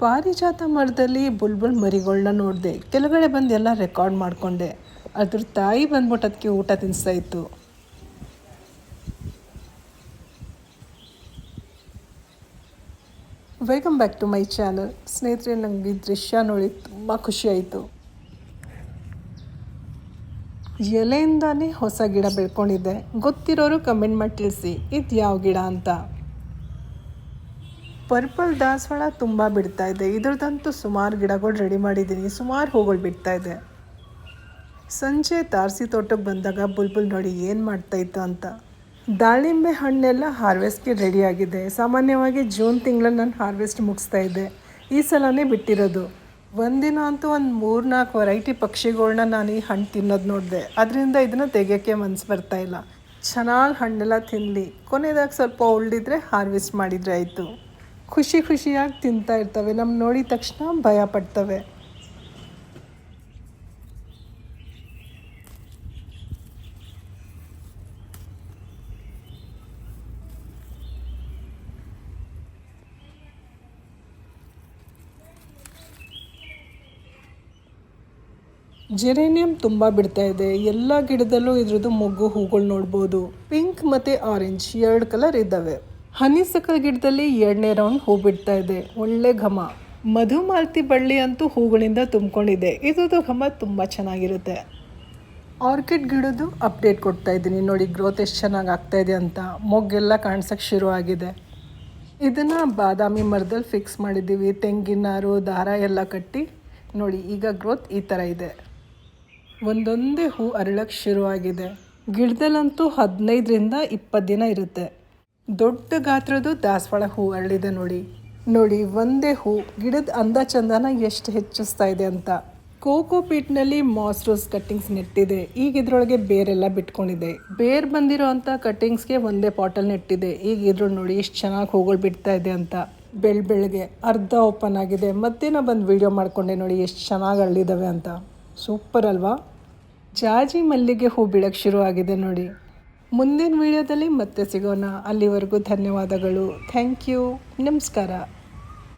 ಪಾರಿಜಾತ ಮರದಲ್ಲಿ ಬುಲ್ಬುಲ್ ಮರಿಗಳನ್ನ ನೋಡಿದೆ. ಕೆಳಗಡೆ ಬಂದು ಎಲ್ಲ ರೆಕಾರ್ಡ್ ಮಾಡಿಕೊಂಡೆ. ಅದ್ರ ತಾಯಿ ಬಂದ್ಬಿಟ್ಟು ಅದಕ್ಕೆ ಊಟ ತಿನ್ನಿಸ್ತಾ ಇತ್ತು. Welcome back to my channel. ಸ್ನೇಹಿತರೆ, ನನಗೆ ಈ ದೃಶ್ಯ ನೋಡಿ ತುಂಬ ಖುಷಿ ಆಯಿತು. ಎಲೆಯಿಂದಾನೇ ಹೊಸ ಗಿಡ ಬೆಳ್ಕೊಂಡಿದ್ದೆ. ಗೊತ್ತಿರೋರು ಕಮೆಂಟ್ ಮಾಡಿ ತಿಳಿಸಿ ಇದು ಯಾವ ಗಿಡ ಅಂತ. ಪರ್ಪಲ್ ದಾಸವಾಳ ತುಂಬ ಬಿಡ್ತಾ ಇದೆ. ಇದ್ರದ್ದಂತೂ ಸುಮಾರು ಗಿಡಗಳು ರೆಡಿ ಮಾಡಿದ್ದೀನಿ. ಸುಮಾರು ಹೂಗಳು ಬಿಡ್ತಾ ಇದೆ. ಸಂಜೆ ತಾರಸಿ ತೋಟಕ್ಕೆ ಬಂದಾಗ ಬುಲ್ಬುಲ್ ನೋಡಿ ಏನು ಮಾಡ್ತಾಯಿತ್ತು ಅಂತ. ದಾಳಿಂಬೆ ಹಣ್ಣೆಲ್ಲ ಹಾರ್ವೆಸ್ಟ್ಗೆ ರೆಡಿಯಾಗಿದೆ. ಸಾಮಾನ್ಯವಾಗಿ ಜೂನ್ ತಿಂಗಳಲ್ಲಿ ನಾನು ಹಾರ್ವೆಸ್ಟ್ ಮುಗಿಸ್ತಾ ಇದ್ದೆ. ಈ ಸಲನೇ ಬಿಟ್ಟಿರೋದು. ಒಂದಿನ ಅಂತೂ ಒಂದು 3-4 ವೆರೈಟಿ ಪಕ್ಷಿಗಳನ್ನ ನಾನು ಈ ಹಣ್ಣು ತಿನ್ನೋದು ನೋಡಿದೆ. ಅದರಿಂದ ಇದನ್ನು ತೆಗೆಯೋಕ್ಕೆ ಮನಸ್ಸು ಬರ್ತಾಯಿಲ್ಲ. ಚೆನ್ನಾಗಿ ಹಣ್ಣೆಲ್ಲ ತಿನ್ನಲಿ, ಕೊನೆಯದಾಗಿ ಸ್ವಲ್ಪ ಉಳಿದಿದ್ರೆ ಹಾರ್ವೆಸ್ಟ್ ಮಾಡಿದರೆ ಆಯಿತು. ಖುಷಿಯಾಗಿ ತಿಂತಾ ಇರ್ತವೆ. ನಮ್ಮ ನೋಡಿದ ತಕ್ಷಣ ಭಯ ಪಡ್ತವೆ. ಜೆರೇನಿಯಂ ತುಂಬ ಬಿಡ್ತಾ ಇದೆ. ಎಲ್ಲ ಗಿಡದಲ್ಲೂ ಇದ್ರದ್ದು ಮೊಗ್ಗು ಹೂಗಳು ನೋಡ್ಬೋದು. ಪಿಂಕ್ ಮತ್ತು ಆರೆಂಜ್ 2 ಕಲರ್ ಇದ್ದಾವೆ. ಹನಿಸಕಲ್ ಗಿಡದಲ್ಲಿ 2ನೇ ರೌಂಡ್ ಹೂ ಬಿಡ್ತಾ ಇದೆ. ಒಳ್ಳೆ ಘಮ. ಮಧುಮಾಲತಿ ಬಳ್ಳಿ ಅಂತೂ ಹೂಗಳಿಂದ ತುಂಬಿಕೊಂಡಿದೆ. ಇದ್ರದ್ದು ಘಮ ತುಂಬ ಚೆನ್ನಾಗಿರುತ್ತೆ. ಆರ್ಕಿಡ್ ಗಿಡದ್ದು ಅಪ್ಡೇಟ್ ಕೊಡ್ತಾ ಇದ್ದೀನಿ. ನೋಡಿ ಗ್ರೋತ್ ಎಷ್ಟು ಚೆನ್ನಾಗಿ ಆಗ್ತಾಯಿದೆ ಅಂತ. ಮೊಗ್ಗೆಲ್ಲ ಕಾಣಿಸೋಕ್ಕೆ ಶುರು ಆಗಿದೆ. ಇದನ್ನು ಬಾದಾಮಿ ಮರದಲ್ಲಿ ಫಿಕ್ಸ್ ಮಾಡಿದ್ದೀವಿ. ತೆಂಗಿನಾರು ದಾರ ಎಲ್ಲ ಕಟ್ಟಿ ನೋಡಿ. ಈಗ ಗ್ರೋತ್ ಈ ಥರ ಇದೆ. ಒಂದೊಂದೇ ಹೂ ಅರಳಕ್ಕೆ ಶುರುವಾಗಿದೆ. ಗಿಡದಲ್ಲಂತೂ 15ರಿಂದ 20 ದಿನ ಇರುತ್ತೆ. ದೊಡ್ಡ ಗಾತ್ರದ್ದು ದಾಸವಾಳ ಹೂ ಅರಳಿದೆ ನೋಡಿ ಒಂದೇ ಹೂ ಗಿಡದ ಅಂದ ಚಂದನ ಎಷ್ಟು ಹೆಚ್ಚಿಸ್ತಾ ಇದೆ ಅಂತ. ಕೋಕೋ ಪೀಟ್ನಲ್ಲಿ ಮಾಸ್ ರೋಸ್ ಕಟ್ಟಿಂಗ್ಸ್ ನೆಟ್ಟಿದೆ. ಈಗ ಇದ್ರೊಳಗೆ ಬೇರೆಲ್ಲ ಬಿಟ್ಕೊಂಡಿದೆ. ಬೇರ್ ಬಂದಿರೋ ಅಂಥ ಕಟ್ಟಿಂಗ್ಸ್ಗೆ ಒಂದೇ ಪಾಟಲ್ಲಿ ನೆಟ್ಟಿದೆ. ಈಗ ಇದ್ರೊಳಗೆ ನೋಡಿ ಎಷ್ಟು ಚೆನ್ನಾಗಿ ಹೂಗಳು ಬಿಡ್ತಾ ಇದೆ ಅಂತ. ಬೆಳಗ್ಗೆ ಅರ್ಧ ಓಪನ್ ಆಗಿದೆ. ಮತ್ತೆ ನಾನು ಬಂದು ವಿಡಿಯೋ ಮಾಡಿಕೊಂಡೆ. ನೋಡಿ ಎಷ್ಟು ಚೆನ್ನಾಗಿ ಅರಳಿದ್ದಾವೆ ಅಂತ. ಸೂಪರ್ ಅಲ್ವಾ? ಜಾಜಿ ಮಲ್ಲಿಗೆ ಹೂ ಬಿಡೋಕ್ಕೆ ಶುರು ಆಗಿದೆ ನೋಡಿ. ಮುಂದಿನ ವಿಡಿಯೋದಲ್ಲಿ ಮತ್ತೆ ಸಿಗೋಣ. ಅಲ್ಲಿವರೆಗೂ ಧನ್ಯವಾದಗಳು. Thank you. ನಮಸ್ಕಾರ.